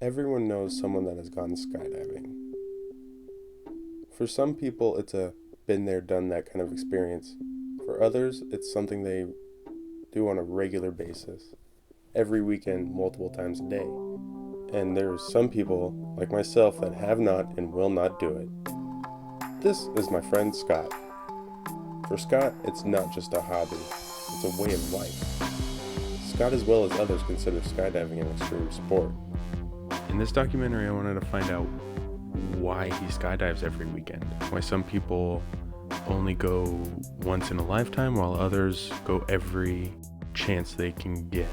Everyone knows someone that has gone skydiving. For some people, it's a been there, done that kind of experience. For others, it's something they do on a regular basis, every weekend, multiple times a day. And there's some people, like myself, that have not and will not do it. This is my friend Scott. For Scott, it's not just a hobby, it's a way of life. Scott, as well as others, consider skydiving an extreme sport. In this documentary, I wanted to find out why he skydives every weekend. Why some people only go once in a lifetime while others go every chance they can get.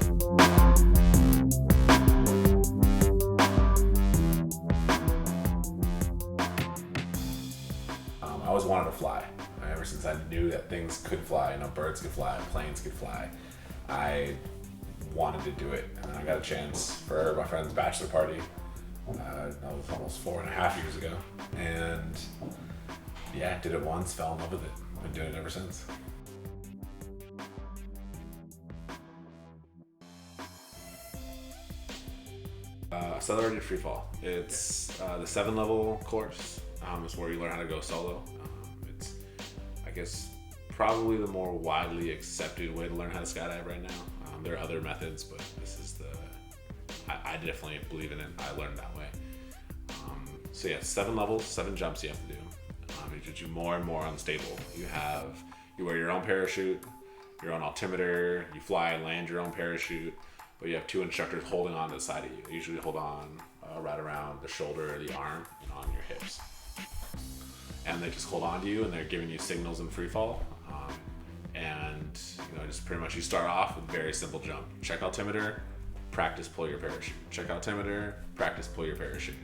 I always wanted to fly. Ever since I knew that things could fly, birds could fly, planes could fly, I wanted to do it. And then I got a chance for my friend's bachelor party. That was almost 4.5 years ago. And yeah, did it once, fell in love with it. Been doing it ever since. Accelerated free fall. It's the 7-level course. It's where you learn how to go solo. It's, I guess, probably the more widely accepted way to learn how to skydive right now. There are other methods, but this is I definitely believe in it. I learned that way. So yeah, 7 levels, 7 jumps you have to do. You get you more and more unstable. You wear your own parachute, your own altimeter, you fly and land your own parachute, but you have 2 instructors holding on to the side of you. They usually hold on right around the shoulder or the arm and on your hips. And they just hold on to you and they're giving you signals in free fall. And just pretty much you start off with a very simple jump. Check altimeter, practice pull your parachute. Check altimeter, practice pull your parachute.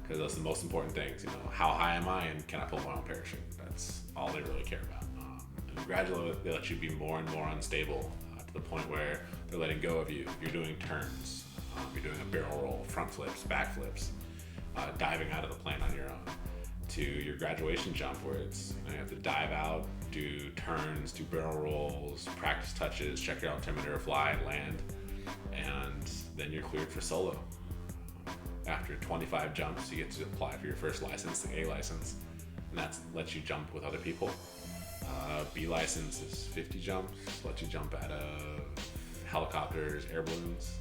Because those are the most important things. How high am I and can I pull my own parachute? That's all they really care about. And gradually they let you be more and more unstable to the point where they're letting go of you. You're doing turns. You're doing a barrel roll, front flips, back flips, diving out of the plane on your own. To your graduation jump where it's you have to dive out, do turns, do barrel rolls, practice touches, check your altimeter, fly, land, and then you're cleared for solo. After 25 jumps, you get to apply for your first license, the A license, and that lets you jump with other people. B license is 50 jumps, lets you jump out of helicopters, air balloons.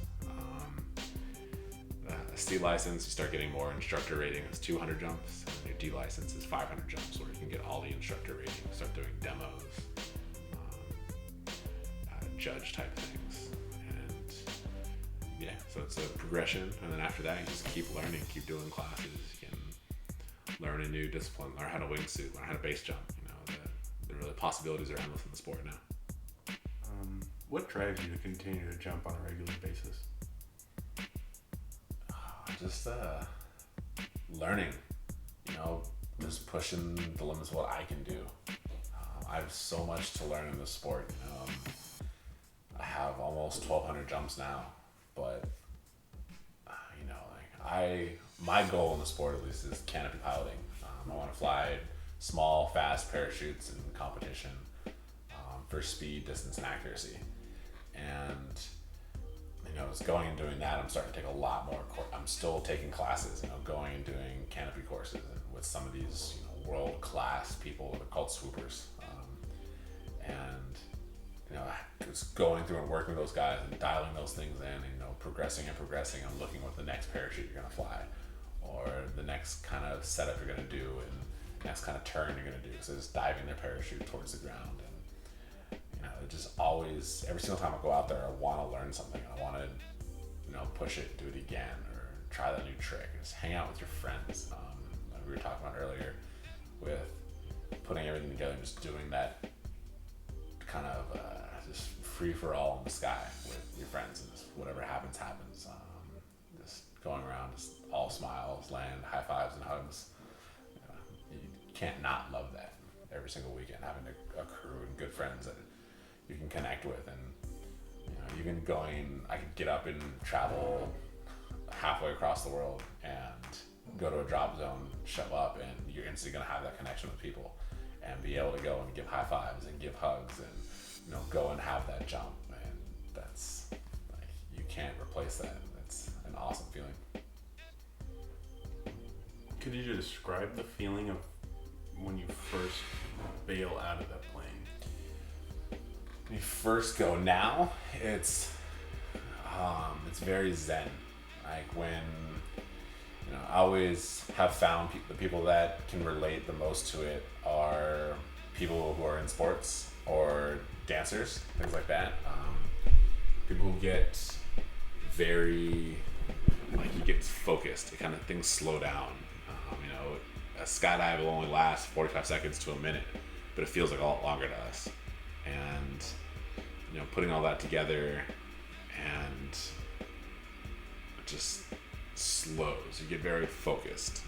C license, you start getting more instructor rating, it's 200 jumps, and your D license is 500 jumps, where you can get all the instructor rating, start doing demos, judge type things, and yeah, so it's a progression, and then after that, you just keep learning, keep doing classes, you can learn a new discipline, learn how to wingsuit, learn how to base jump, the possibilities are endless in the sport now. What drives you to continue to jump on a regular basis? Just learning, just pushing the limits of what I can do. I have so much to learn in this sport. I have almost 1,200 jumps now, but my goal in the sport at least is canopy piloting. I want to fly small, fast parachutes in competition for speed, distance, and accuracy. And it's going and doing that. I'm starting to take a lot more. I'm still taking classes. Going and doing canopy courses and with some of these world-class people that are called swoopers. Just going through and working with those guys and dialing those things in. Progressing and looking what the next parachute you're gonna fly, or the next kind of setup you're gonna do, and next kind of turn you're gonna do. So just diving their parachute towards the ground and. It just always, every single time I go out there, I want to learn something. I want to, push it, do it again, or try that new trick. Just hang out with your friends. Like we were talking about earlier, with putting everything together and just doing that kind of just free for all in the sky with your friends, and just whatever happens, happens. Just going around, just all smiles, land, high fives, and hugs. You can't not love that every single weekend, having a crew and good friends that you can connect with. And even I could get up and travel halfway across the world and go to a drop zone, show up, and you're instantly going to have that connection with people and be able to go and give high fives and give hugs and go and have that jump. And that's you can't replace that. It's an awesome feeling. Could you describe the feeling of when you first bail out of that plane? When you first go now, it's very zen. Like when, I always have found the people that can relate the most to it are people who are in sports or dancers, things like that. People who get very, like, you get focused. It kind of, things slow down. A skydive will only last 45 seconds to a minute, but it feels like a lot longer to us. And putting all that together, and it just slows. You get very focused.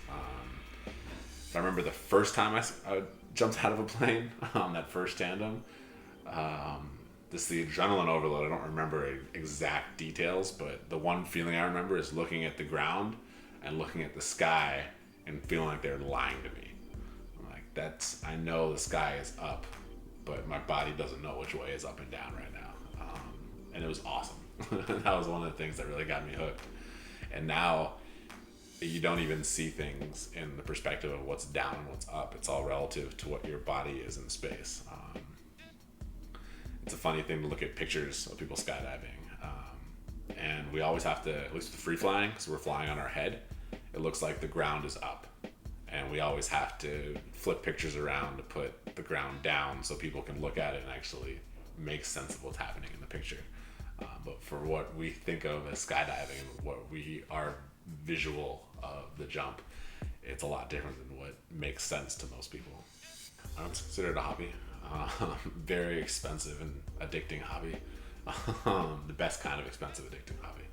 I remember the first time I jumped out of a plane on that first tandem. This the adrenaline overload. I don't remember exact details, but the one feeling I remember is looking at the ground and looking at the sky and feeling like they're lying to me. I'm like, I know the sky is up, but my body doesn't know which way is up and down right now. And it was awesome. That was one of the things that really got me hooked. And now you don't even see things in the perspective of what's down and what's up. It's all relative to what your body is in space. It's a funny thing to look at pictures of people skydiving. And we always have to, at least with free flying, because we're flying on our head, it looks like the ground is up. And we always have to flip pictures around to put the ground down so people can look at it and actually make sense of what's happening in the picture. But for what we think of as skydiving and what we are visual of the jump, it's a lot different than what makes sense to most people. It's considered a hobby. Very expensive and addicting hobby. The best kind of expensive addicting hobby.